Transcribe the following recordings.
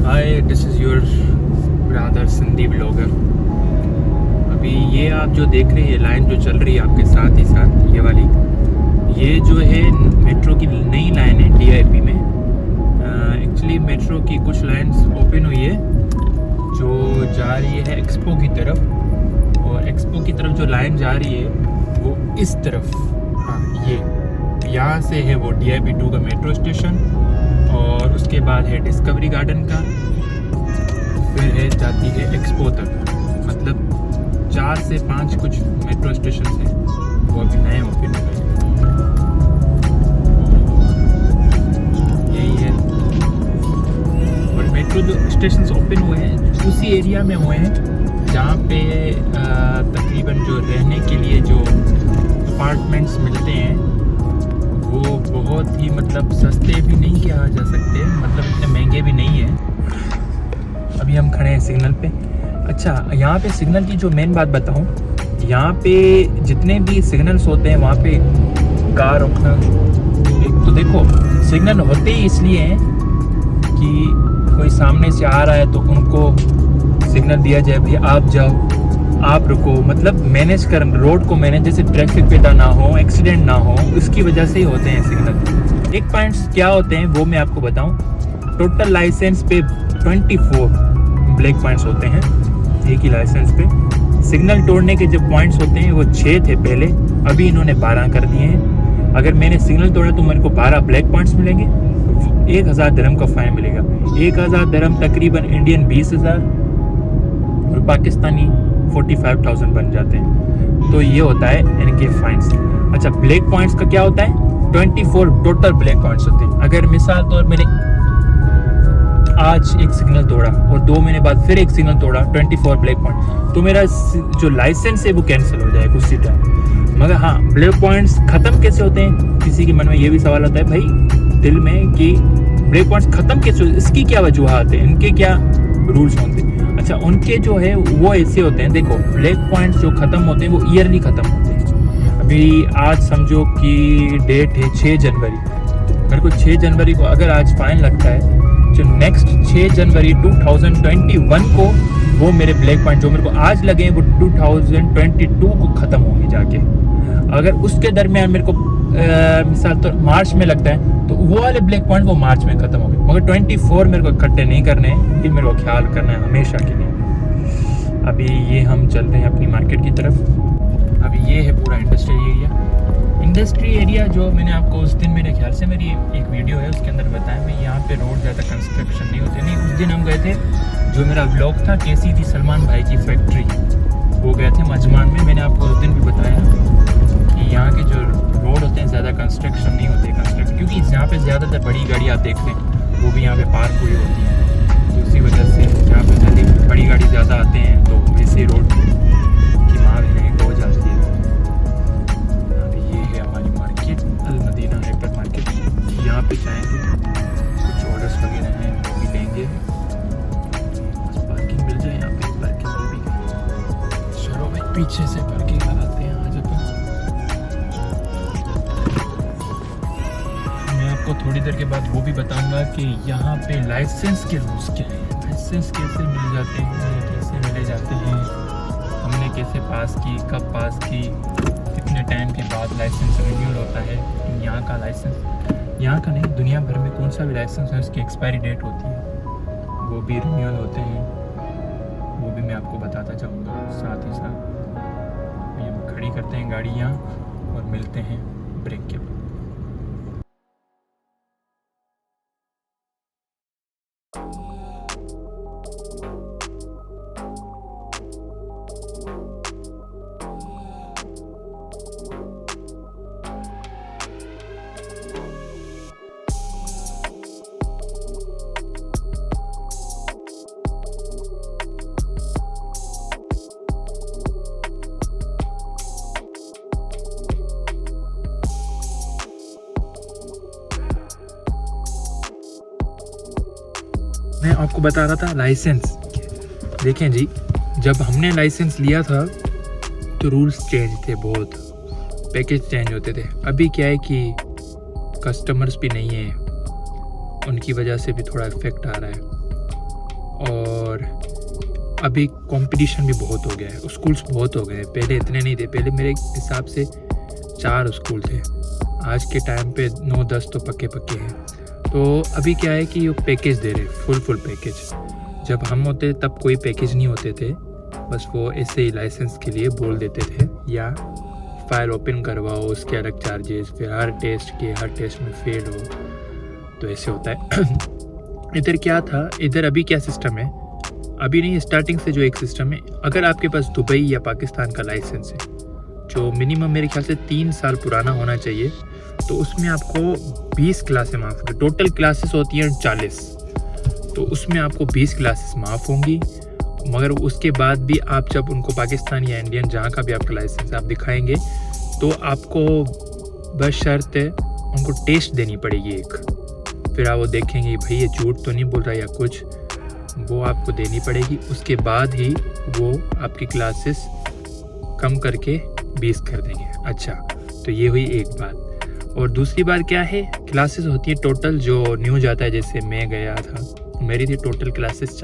Hi, this is your brother Sandeep blogger. अभी ये आप जो देख रहे हैं, ये लाइन जो चल रही है आपके साथ ही साथ, ये वाली, ये जो है मेट्रो की नई लाइन है DIP में। एक्चुअली मेट्रो की कुछ लाइंस ओपन हुई है जो जा रही है एक्सपो की तरफ, और एक्सपो की तरफ जो लाइन जा रही है वो इस तरफ, हाँ ये यहाँ से है वो DIP 2 का मेट्रो स्टेशन, और उसके बाद है डिस्कवरी गार्डन का, फिर है जाती है एक्सपो तक। मतलब 4 से 5 कुछ मेट्रो स्टेशन हैं, वो अभी नए ओपन हुए हैं। यही है, और मेट्रो जो स्टेशन ओपन हुए हैं उसी एरिया में हुए हैं जहाँ पे तकरीबन जो रहने के लिए जो अपार्टमेंट्स मिलते हैं वो बहुत ही मतलब सस्ते भी नहीं कहा जा सकते, मतलब इतने महंगे भी नहीं है। अभी हम खड़े हैं सिग्नल पे। अच्छा, यहाँ पे सिग्नल की जो मेन बात बताऊँ, यहाँ पे जितने भी सिग्नल्स होते हैं वहाँ पे कार रोकना, एक तो देखो सिग्नल होते ही इसलिए हैं कि कोई सामने से आ रहा है तो उनको सिग्नल दिया जाए, भाई आप जाओ, आप रुको, मतलब मैनेज कर, रोड को मैनेज, जैसे ट्रैफिक पैदा ना हो, एक्सीडेंट ना हो, उसकी वजह से ही होते हैं सिग्नल। एक पॉइंट्स क्या होते हैं वो मैं आपको बताऊं। टोटल लाइसेंस पे 24 ब्लैक पॉइंट्स होते हैं एक ही लाइसेंस पे। सिग्नल तोड़ने के जो पॉइंट्स होते हैं वो 6 थे पहले, अभी इन्होंने 12 कर दिए हैं। अगर मैंने सिग्नल तोड़ा तो मेरे को 12 ब्लैक पॉइंट्स मिलेंगे, 1000 दिरहम का फाइन मिलेगा। 1000 दिरहम तकरीबन इंडियन 20,000 और पाकिस्तानी 45,000 बन जाते हैं। तो ये होता है इनके फाइन्स। अच्छा, ब्लैक पॉइंट्स का क्या होता है? 24 टोटल ब्लैक पॉइंट्स होते हैं। अगर मिसाल तौर मैंने आज एक सिग्नल तोड़ा और 2 महीने बाद फिर एक सिग्नल तोड़ा, 24 ब्लैक पॉइंट, तो मेरा जो लाइसेंस है वो कैंसिल हो जाएगा उसी टाइम। मगर हाँ, ब्लैक पॉइंट्स खत्म कैसे होते हैं? किसी के मन में ये भी सवाल आता है भाई दिल में कि ब्लैक पॉइंट्स खत्म कैसे होते हैं, इसकी क्या वजूहत है, इनके क्या रूल्स होते हैं? अच्छा, उनके जो है वो ऐसे होते हैं, देखो ब्लैक पॉइंट्स जो खत्म होते हैं वो ईयरली खत्म होते हैं। अभी आज समझो कि डेट है 6 जनवरी, मेरे को 6 जनवरी को अगर आज फाइन लगता है, जो नेक्स्ट 6 जनवरी 2021 को वो मेरे ब्लैक पॉइंट जो मेरे को आज लगे वो 2022 को ख़त्म होंगे जाके। अगर उसके दरमियान मेरे को मिसाल तो मार्च में लगता है तो वो वाले ब्लैक पॉइंट वो मार्च में ख़त्म हो गए, मगर 24 मेरे को इकट्ठे नहीं करने हैं, ये मेरे को ख्याल करना है हमेशा के लिए। अभी ये हम चलते हैं अपनी मार्केट की तरफ। अभी ये है पूरा इंडस्ट्रियल एरिया। इंडस्ट्री एरिया जो मैंने आपको उस दिन, मेरे ख्याल से मेरी एक वीडियो है उसके अंदर बताया, मैं यहाँ पे रोड ज़्यादा कंस्ट्रक्शन नहीं होते। नहीं, उस दिन हम गए थे, जो मेरा ब्लॉग था कैसी थी सलमान भाई की फैक्ट्री, वो गए थे मजमान में। मैंने आपको उस दिन भी बताया कि यहाँ के जो रोड होते हैं ज़्यादा कंस्ट्रक्शन नहीं होते, क्योंकि यहाँ पे ज़्यादातर बड़ी गाड़ी आप देख रहे हैं वो भी यहाँ पे पार्क हुई होती हैं, तो इसी वजह से यहाँ पे जल्दी बड़ी गाड़ी ज़्यादा आते हैं तो ऐसे रोड की मार हो जाती है। अभी ये है हमारी मार्केट, अल मदीना हाइपर मार्केट। यहाँ पे जाएंगे, कुछ ऑर्डर्स वगैरह हैं वो भी लेंगे, बस पार्किंग मिल जाए। यहाँ पे पार्किंग मिल भी गई, चलो भाई पीछे से पार्किंग कराते हैं आज अपन। मैं आपको थोड़ी देर के बाद वो भी बताऊंगा कि यहाँ पे लाइसेंस के रूल्स क्या हैं, लाइसेंस कैसे मिल जाते हैं, कैसे मिले जाते हैं, हमने कैसे पास की, कब पास की, कितने टाइम के बाद लाइसेंस रिन्यूअल होता है। यहाँ का लाइसेंस, यहाँ का नहीं, दुनिया भर में कौन सा भी लाइसेंस है उसकी एक्सपायरी डेट होती है, वो भी रिन्यूअल होते हैं, वो भी मैं आपको बताता जाऊँगा साथ ही साथ। ये खड़ी करते हैं गाड़ी यहाँ और मिलते हैं ब्रेक के बाद। मैं आपको बता रहा था लाइसेंस। देखें जी, जब हमने लाइसेंस लिया था तो रूल्स चेंज थे, बहुत पैकेज चेंज होते थे। अभी क्या है कि कस्टमर्स भी नहीं है, उनकी वजह से भी थोड़ा इफेक्ट आ रहा है। और अभी कंपटीशन भी बहुत हो गया है, स्कूल्स बहुत हो गए हैं, पहले इतने नहीं थे, पहले मेरे हिसाब से 4 स्कूल थे, आज के टाइम पे 9-10 तो पक्के हैं। तो अभी क्या है कि ये पैकेज दे रहे, फुल पैकेज। जब हम होते तब कोई पैकेज नहीं होते थे, बस वो ऐसे ही लाइसेंस के लिए बोल देते थे, या फाइल ओपन करवाओ उसके अलग चार्जेस, फिर हर टेस्ट में फेल हो, तो ऐसे होता है। इधर क्या था, इधर अभी क्या सिस्टम है, अभी नहीं, स्टार्टिंग से जो एक सिस्टम है, अगर आपके पास दुबई या पाकिस्तान का लाइसेंस है जो मिनिमम मेरे ख्याल से 3 साल पुराना होना चाहिए, तो उसमें आपको 20 क्लासें माफ़ होंगी। टोटल क्लासेस होती हैं 40, तो उसमें आपको 20 क्लासेस माफ़ होंगी। मगर उसके बाद भी आप जब उनको पाकिस्तान या इंडियन जहाँ का भी आपका लाइसेंस आप दिखाएंगे, तो आपको बस शर्त है उनको टेस्ट देनी पड़ेगी एक, फिर आप वो देखेंगे भाई ये झूठ तो नहीं बोल रहा या कुछ, वो आपको देनी पड़ेगी। उसके बाद ही वो आपकी क्लासेस कम करके 20 कर देंगे। अच्छा, तो ये हुई एक बात। और दूसरी बात क्या है, क्लासेस होती है टोटल, जो न्यूज़ आता है, जैसे मैं गया था, मेरी थी टोटल क्लासेस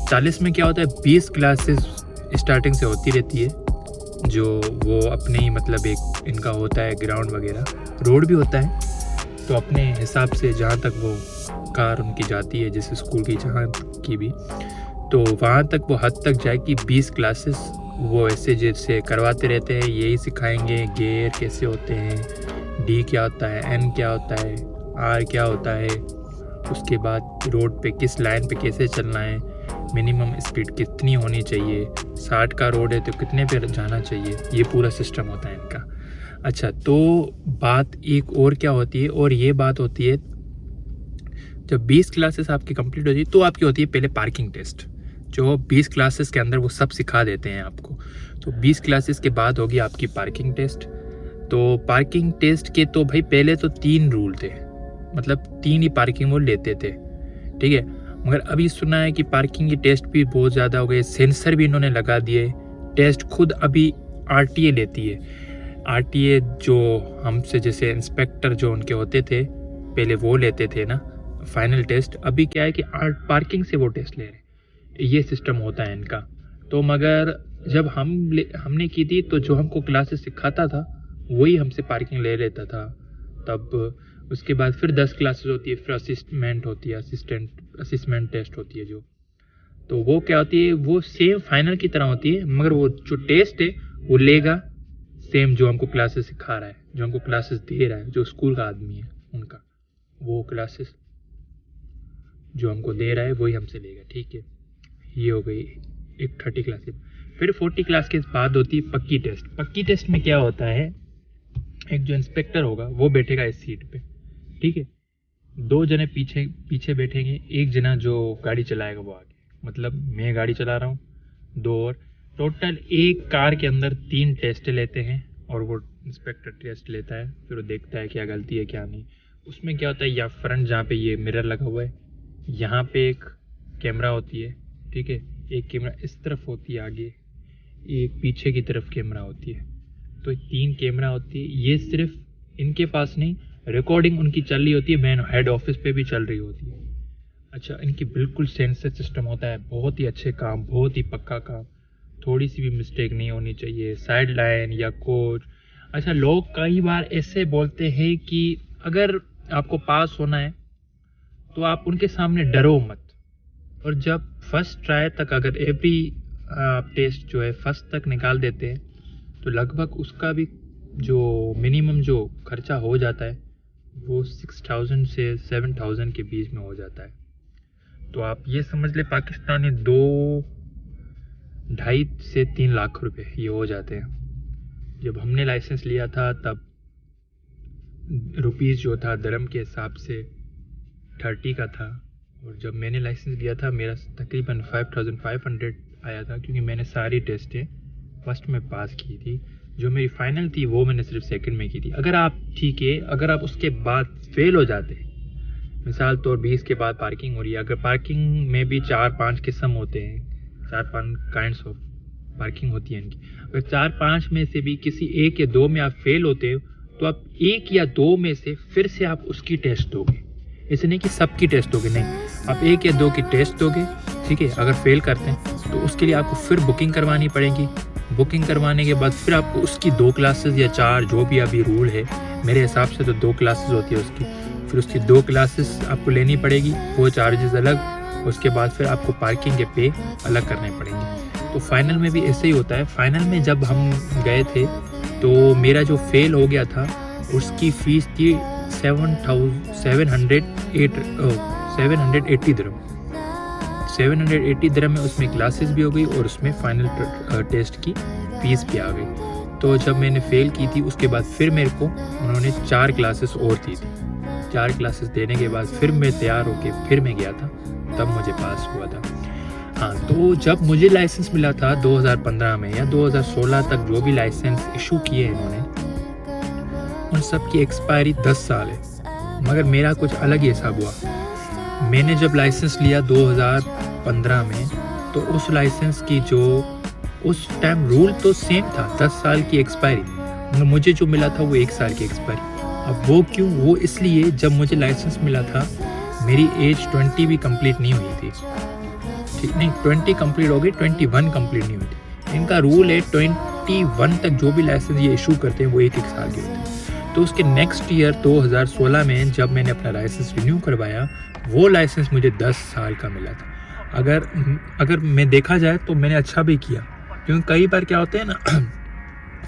40 में क्या होता है, 20 क्लासेस स्टार्टिंग से होती रहती है, जो वो अपने ही मतलब एक इनका होता है ग्राउंड वगैरह, रोड भी होता है, तो अपने हिसाब से जहाँ तक वो कार उनकी जाती है, जिस स्कूल की जहाँ की भी, तो वहाँ तक वो हद तक जाए कि 20 क्लासेस वो ऐसे जैसे करवाते रहते हैं, यही सिखाएंगे गियर कैसे होते हैं, डी क्या होता है, एन क्या होता है, आर क्या होता है, उसके बाद रोड पे किस लाइन पे कैसे चलना है, मिनिमम स्पीड कितनी होनी चाहिए, 60 का रोड है तो कितने पे जाना चाहिए, ये पूरा सिस्टम होता है इनका। अच्छा, तो बात एक और क्या होती है, और ये बात होती है जब 20 क्लासेस आपकी कंप्लीट होती है तो आपकी होती है पहले पार्किंग टेस्ट, जो 20 क्लासेस के अंदर वो सब सिखा देते हैं आपको। तो 20 क्लासेस के बाद होगी आपकी पार्किंग टेस्ट। तो पार्किंग टेस्ट के तो भाई पहले तो 3 रूल थे, मतलब 3 ही पार्किंग वो लेते थे, ठीक है। मगर अभी सुना है कि पार्किंग की टेस्ट भी बहुत ज़्यादा हो गए, सेंसर भी इन्होंने लगा दिए, टेस्ट खुद अभी आरटीए लेती है। आरटीए जो हमसे जैसे इंस्पेक्टर जो उनके होते थे पहले वो लेते थे ना फाइनल टेस्ट, अभी क्या है कि पार्किंग से वो टेस्ट ले रहे हैं, ये सिस्टम होता है इनका। तो मगर जब हमने की थी तो जो हमको क्लासेस सिखाता था वही हमसे पार्किंग ले लेता था। तब उसके बाद फिर 10 क्लासेस होती है, फिर असिस्मेंट टेस्ट होती है तो वो क्या होती है, वो सेम फाइनल की तरह होती है, मगर वो जो टेस्ट है वो लेगा सेम जो हमको क्लासेस सिखा रहा है, जो हमको क्लासेस दे रहा है, जो स्कूल का आदमी है उनका, वो क्लासेस जो हमको दे रहा है वही हमसे लेगा, ठीक है। ये हो गई एक 30 क्लास। फिर 40 क्लास के बाद होती है पक्की टेस्ट। पक्की टेस्ट में क्या होता है, एक जो इंस्पेक्टर होगा वो बैठेगा इस सीट पे, ठीक है, 2 जने पीछे बैठेंगे, एक जना जो गाड़ी चलाएगा वो आगे, मतलब मैं गाड़ी चला रहा हूँ, 2 और टोटल एक कार के अंदर 3 टेस्ट लेते हैं, और वो इंस्पेक्टर टेस्ट लेता है, फिर वो देखता है क्या गलती है क्या नहीं। उसमें क्या होता है, या फ्रंट जहाँ पे ये मिरर लगा हुआ है, यहाँ पे एक कैमरा होती है, ठीक है, एक कैमरा इस तरफ होती है आगे, एक पीछे की तरफ कैमरा होती है, तो 3 कैमरा होती है। ये सिर्फ इनके पास नहीं, रिकॉर्डिंग उनकी चल रही होती है, मेन हेड ऑफिस पे भी चल रही होती है। अच्छा, इनकी बिल्कुल सेंसर सिस्टम होता है, बहुत ही अच्छे काम, बहुत ही पक्का काम, थोड़ी सी भी मिस्टेक नहीं होनी चाहिए, साइड लाइन या कोच। अच्छा, लोग कई बार ऐसे बोलते हैं कि अगर आपको पास होना है तो आप उनके सामने डरो मत, और जब फर्स्ट ट्राई तक अगर एवरी टेस्ट जो है फर्स्ट तक निकाल देते हैं तो लगभग उसका भी जो मिनिमम जो खर्चा हो जाता है वो 6000 से 7000 के बीच में हो जाता है। तो आप ये समझ ले पाकिस्तानी 2-2.5 से 3 लाख रुपए ये हो जाते हैं। जब हमने लाइसेंस लिया था तब रुपीज़ जो था दरम के हिसाब से 30 का था, और जब मैंने लाइसेंस लिया था मेरा तकरीबन 5500 आया था, क्योंकि मैंने सारी टेस्टें फर्स्ट में पास की थी, जो मेरी फाइनल थी वो मैंने सिर्फ सेकंड में की थी। अगर आप ठीक है, अगर आप उसके बाद फेल हो जाते, मिसाल तौर 20 के बाद पार्किंग हो रही है, अगर पार्किंग में भी 4-5 किस्म होते हैं, 4-5 काइंड्स ऑफ पार्किंग होती है इनकी, अगर 4-5 में से भी किसी 1 या 2 में आप फेल होते हो तो आप 1 या 2 में से फिर से आप उसकी टेस्ट दोगे, ऐसे नहीं कि सबकी टेस्ट दोगे, नहीं, आप 1 या 2 की टेस्ट दोगे, ठीक है। अगर फेल करते हैं तो उसके लिए आपको फिर बुकिंग करवानी पड़ेगी। बुकिंग करवाने के बाद फिर आपको उसकी 2 क्लासेस या 4 जो भी अभी रूल है, मेरे हिसाब से तो 2 क्लासेस होती है उसकी, फिर उसकी 2 क्लासेस आपको लेनी पड़ेगी, वो चार्जेस अलग। उसके बाद फिर आपको पार्किंग के पे अलग करने पड़ेंगे। तो फाइनल में भी ऐसे ही होता है। फाइनल में जब हम गए थे तो मेरा जो फेल हो गया था उसकी फ़ीस थी 780 दिरहम। 780 दिरहम में उसमें क्लासेस भी हो गई और उसमें फाइनल टेस्ट की फ़ीस भी आ गई। तो जब मैंने फ़ेल की थी उसके बाद फिर मेरे को उन्होंने 4 क्लासेस और दी थी। 4 क्लासेस देने के बाद फिर मैं तैयार होके फिर मैं गया था, तब मुझे पास हुआ था। हाँ, तो जब मुझे लाइसेंस मिला था 2015 में या 2016 तक जो भी लाइसेंस इशू किए इन्होंने, उन सब की एक्सपायरी 10 साल है। मगर मेरा कुछ अलग ही हिसाब हुआ। मैंने जब लाइसेंस लिया 2015 में तो उस लाइसेंस की जो उस टाइम रूल तो सेम था, 10 साल की एक्सपायरी, मगर मुझे जो मिला था वो 1 साल की एक्सपायरी। अब वो क्यों? वो इसलिए जब मुझे लाइसेंस मिला था मेरी एज 20 भी कंप्लीट नहीं हुई थी, ठीक नहीं, 20 कंप्लीट हो गई, 21 कंप्लीट नहीं हुई थी। इनका रूल है 21 तक जो भी लाइसेंस ये इशू करते हैं वो 1-1 साल के होते हैं। तो उसके नेक्स्ट ईयर 2016 में जब मैंने अपना लाइसेंस रिन्यू करवाया, वो लाइसेंस मुझे 10 साल का मिला था। अगर मैं देखा जाए तो मैंने अच्छा भी किया, क्योंकि कई बार क्या होते हैं ना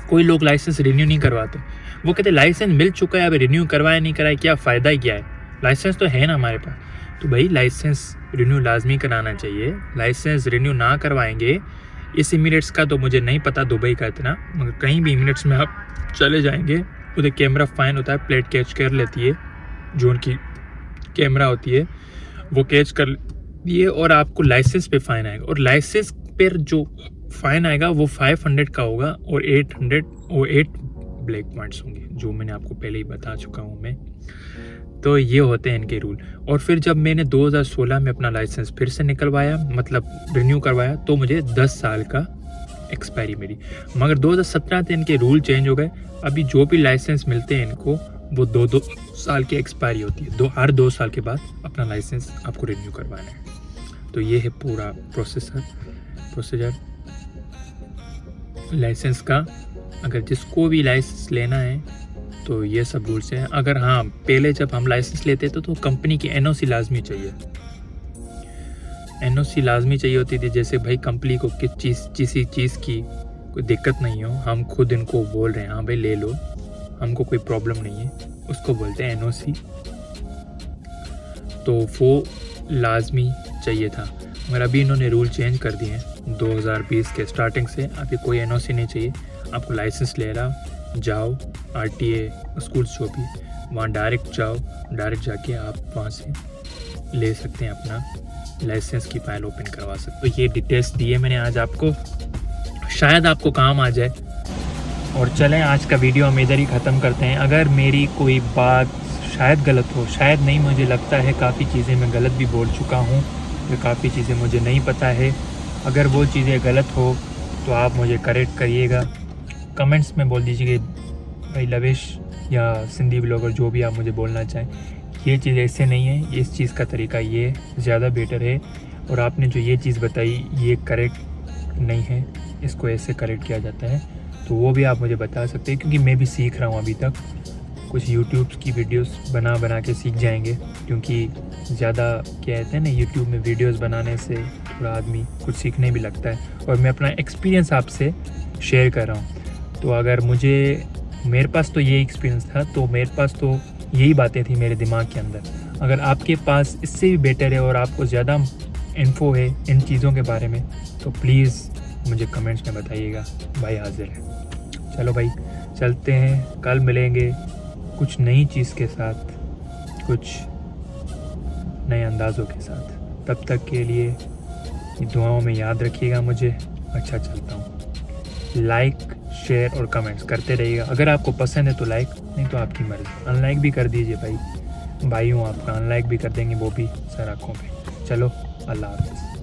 कोई लोग लाइसेंस रिन्यू नहीं करवाते। वो कहते लाइसेंस मिल चुका है, अब रिन्यू करवाया नहीं कराया क्या फ़ायदा ही क्या है, लाइसेंस तो है ना हमारे पास। तो भाई लाइसेंस रिन्यू लाजमी कराना चाहिए। लाइसेंस रिन्यू ना करवाएंगे, इस इमिरेट्स का तो मुझे नहीं पता दुबई का इतना, मगर कहीं भी इमिरेट्स में आप चले जाएंगे उधर कैमरा फ़ाइन होता है, प्लेट कैच कर लेती है, जो उनकी कैमरा होती है वो कैच कर लेती है और आपको लाइसेंस पे फ़ाइन आएगा। और लाइसेंस पर जो फ़ाइन आएगा वो 500 का होगा और 8 ब्लैक पॉइंट्स होंगे, जो मैंने आपको पहले ही बता चुका हूँ मैं। तो ये होते हैं इनके रूल। और फिर जब मैंने 2016 में अपना लाइसेंस फिर से निकलवाया, मतलब रिन्यू करवाया, तो मुझे 10 साल का एक्सपायरी मिली। मगर 2017 से इनके रूल चेंज हो गए। अभी जो भी लाइसेंस मिलते हैं इनको वो 2-2 साल की एक्सपायरी होती है। हर 2 साल के बाद अपना लाइसेंस आपको रिन्यू करवाना है। तो ये है पूरा प्रोसीजर लाइसेंस का। अगर जिसको भी लाइसेंस लेना है तो ये सब रूल्स हैं। अगर हाँ, पहले जब हम लाइसेंस लेते थे तो कंपनी की एनओसी लाजमी चाहिए, एनओसी लाजमी चाहिए होती थी। जैसे भाई कंपनी को किसी चीज़ की कोई दिक्कत नहीं हो, हम खुद इनको बोल रहे हैं हाँ भाई ले लो, हमको कोई प्रॉब्लम नहीं है, उसको बोलते हैं एनओसी। तो वो लाजमी चाहिए था। मगर अभी इन्होंने रूल चेंज कर दिए हैं 2020 के स्टार्टिंग से। अभी कोई एनओसी नहीं चाहिए, आपको लाइसेंस ले रहा जाओ आरटीए स्कूल्स जो भी वहाँ डायरेक्ट जाओ, डायरेक्ट जाके आप वहाँ से ले सकते हैं, अपना लाइसेंस की फाइल ओपन करवा सकते। तो ये डिटेल्स दिए मैंने आज आपको, शायद आपको काम आ जाए। और चलें आज का वीडियो हम इधर ही ख़त्म करते हैं। अगर मेरी कोई बात शायद गलत हो, शायद नहीं, मुझे लगता है काफ़ी चीज़ें मैं गलत भी बोल चुका हूँ, तो काफ़ी चीज़ें मुझे नहीं पता है। अगर वो चीज़ें गलत हो तो आप मुझे करेक्ट करिएगा, कमेंट्स में बोल दीजिए भाई लवेश या सिंधी ब्लॉगर जो भी आप मुझे बोलना चाहें, ये चीज़ ऐसे नहीं है, इस चीज़ का तरीका ये ज़्यादा बेटर है, और आपने जो ये चीज़ बताई ये करेक्ट नहीं है, इसको ऐसे करेक्ट किया जाता है। तो वो भी आप मुझे बता सकते हैं, क्योंकि मैं भी सीख रहा हूँ अभी तक। कुछ यूट्यूब की वीडियोस बना के सीख जाएंगे, क्योंकि ज़्यादा क्या कहते हैं ना, यूट्यूब में वीडियोस बनाने से थोड़ा आदमी कुछ सीखने भी लगता है, और मैं अपना एक्सपीरियंस आपसे शेयर कर रहा हूँ। तो अगर मेरे पास तो ये एक्सपीरियंस था, तो मेरे पास तो यही बातें थी मेरे दिमाग के अंदर। अगर आपके पास इससे भी बेटर है और आपको ज़्यादा इन्फो है इन चीज़ों के बारे में, तो प्लीज़ मुझे कमेंट्स में बताइएगा, भाई हाजिर है। चलो भाई चलते हैं, कल मिलेंगे कुछ नई चीज़ के साथ, कुछ नए अंदाज़ों के साथ। तब तक के लिए दुआओं में याद रखिएगा मुझे। अच्छा चलता हूँ। लाइक शेयर और कमेंट्स करते रहिएगा। अगर आपको पसंद है तो लाइक, नहीं तो आपकी मर्ज़ी, अनलाइक भी कर दीजिए भाई हूँ आपका, अनलाइक भी कर देंगे वो भी सर आँखों पे। चलो अल्लाह हाफ़िज़।